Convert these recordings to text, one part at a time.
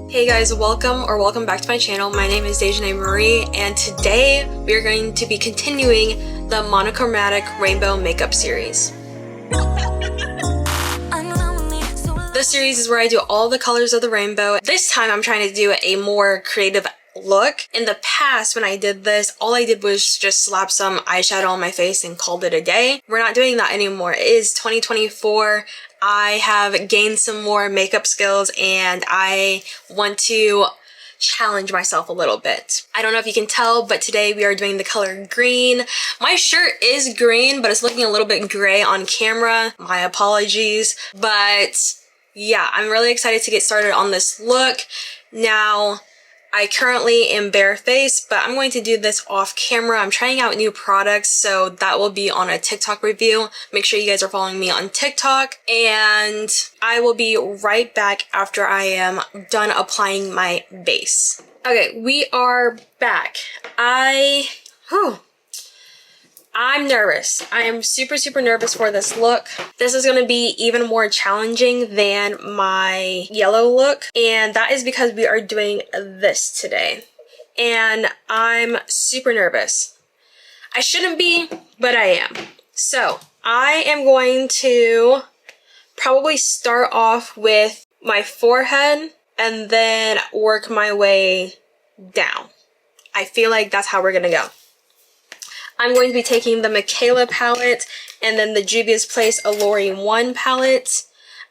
Hey guys, welcome back to my channel. My name is Daizshanaemarie, and today we are going to be continuing the Monochromatic Rainbow Makeup Series. This series is where I do all the colors of the rainbow. This time I'm trying to do a more creative look. In the past, when I did this, all I did was just slap some eyeshadow on my face and called it a day. We're not doing that anymore. It is 2024. I have gained some more makeup skills and I want to challenge myself a little bit. I don't know if you can tell, but today we are doing the color green. My shirt is green, but it's looking a little bit gray on camera. My apologies. But yeah, I'm really excited to get started on this look. Now, I currently am barefaced, but I'm going to do this off camera. I'm trying out new products, so that will be on a TikTok review. Make sure you guys are following me on TikTok, and I will be right back after I am done applying my base. Okay, we are back. I'm nervous. I am super nervous for this look. This is going to be even more challenging than my yellow look, and that is because we are doing this today. And I'm super nervous. I shouldn't be, but I am. So I am going to probably start off with my forehead and then work my way down. I feel like that's how we're going to go. I'm going to be taking the Mikayla palette and then the Juvia's Place Olori 1 palette.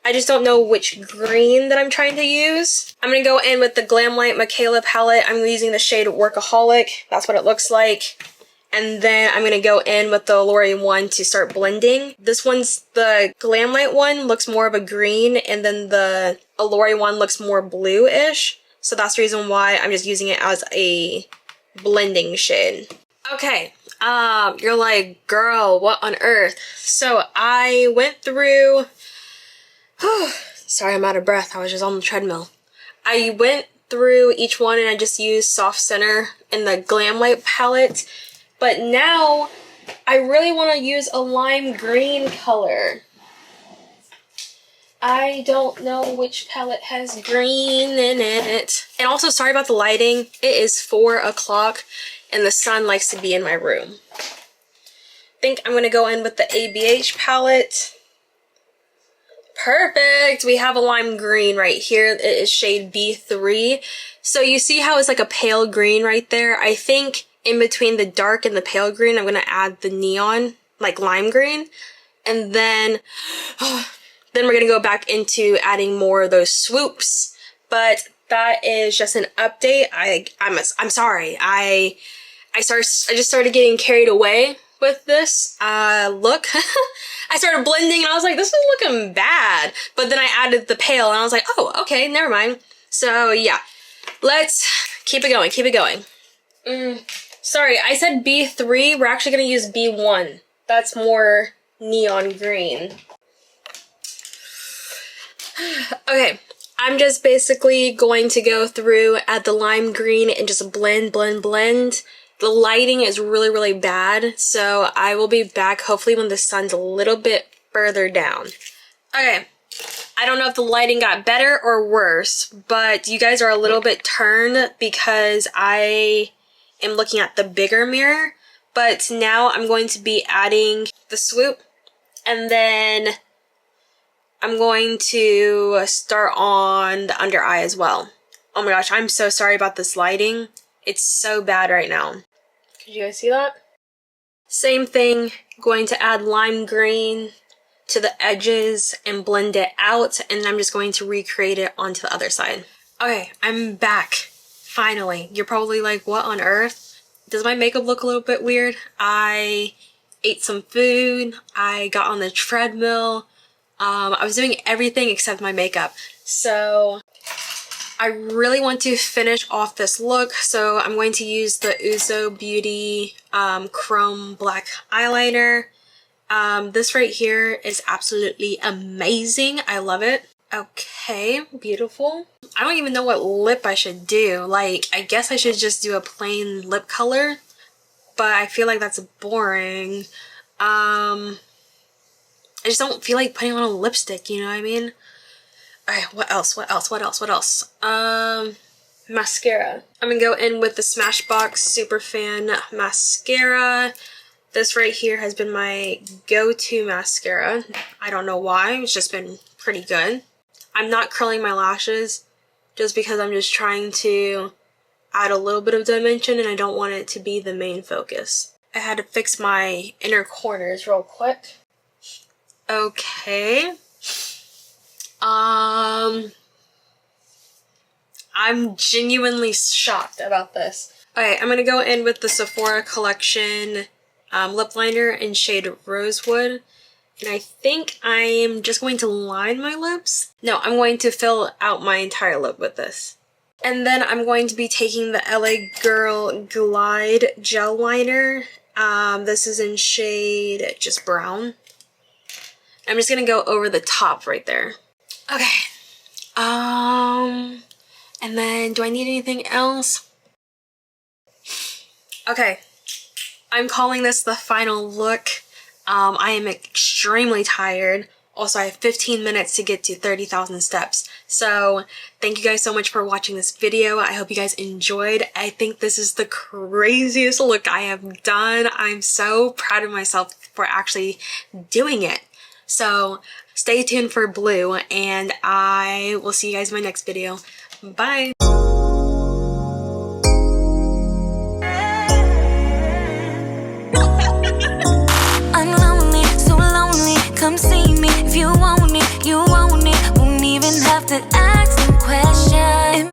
I just don't know which green that I'm trying to use. I'm going to go in with the Glamlite Mikayla palette. I'm using the shade Workaholic. That's what it looks like. And then I'm going to go in with the Olori 1 to start blending. The Glamlite one looks more of a green, and then the Olori 1 looks more blue-ish. So that's the reason why I'm just using it as a blending shade. Okay. You're like, girl, what on earth? So I went through, sorry, I'm out of breath. I was just on the treadmill. I went through each one and I just used Soft Center in the Glamlite palette. But now I really want to use a lime green color. I don't know which palette has green in it. And also, sorry about the lighting. It is 4 o'clock. And the sun likes to be in my room. I think I'm going to go in with the ABH palette. Perfect! We have a lime green right here. It is shade B3. So you see how it's like a pale green right there? I think in between the dark and the pale green, I'm going to add the neon, like lime green. And then we're going to go back into adding more of those swoops. But that is just an update. I'm sorry. I just started getting carried away with this look. I started blending and I was like, this is looking bad. But then I added the pale and I was like, oh, okay, never mind. So yeah, let's keep it going, keep it going. Sorry, I said B3. We're actually going to use B1. That's more neon green. Okay. I'm just basically going to go through at the lime green and just blend. The lighting is really bad, so I will be back hopefully when the sun's a little bit further down. Okay, I don't know if the lighting got better or worse, but you guys are a little bit turned because I am looking at the bigger mirror. But now I'm going to be adding the swoop, and then I'm going to start on the under eye as well. Oh my gosh, I'm so sorry about this lighting. It's so bad right now. Could you guys see that? Same thing, going to add lime green to the edges and blend it out, and I'm just going to recreate it onto the other side. Okay, I'm back. Finally. You're probably like, what on earth? Does my makeup look a little bit weird? I ate some food. I got on the treadmill. I was doing everything except my makeup. So I really want to finish off this look. So I'm going to use the U.Z.O Beauty Chrome Black Eyeliner. This right here is absolutely amazing. I love it. Okay, beautiful. I don't even know what lip I should do. Like, I guess I should just do a plain lip color, but I feel like that's boring. I just don't feel like putting on a lipstick, you know what I mean? Alright, what else? Mascara. I'm gonna go in with the Smashbox Superfan Mascara. This right here has been my go-to mascara. I don't know why, it's just been pretty good. I'm not curling my lashes just because I'm just trying to add a little bit of dimension and I don't want it to be the main focus. I had to fix my inner corners real quick. Okay. I'm genuinely shocked about this. Okay, I'm gonna go in with the Sephora Collection lip liner in shade Rosewood. And I think I'm just going to line my lips. No, I'm going to fill out my entire lip with this. And then I'm going to be taking the LA Girl Glide Gel Liner. This is in shade just brown. I'm just gonna go over the top right there. Okay. And then do I need anything else? Okay. I'm calling this the final look. I am extremely tired. Also, I have 15 minutes to get to 30,000 steps. So, thank you guys so much for watching this video. I hope you guys enjoyed. I think this is the craziest look I have done. I'm so proud of myself for actually doing it. So, stay tuned for blue, and I will see you guys in my next video. Bye!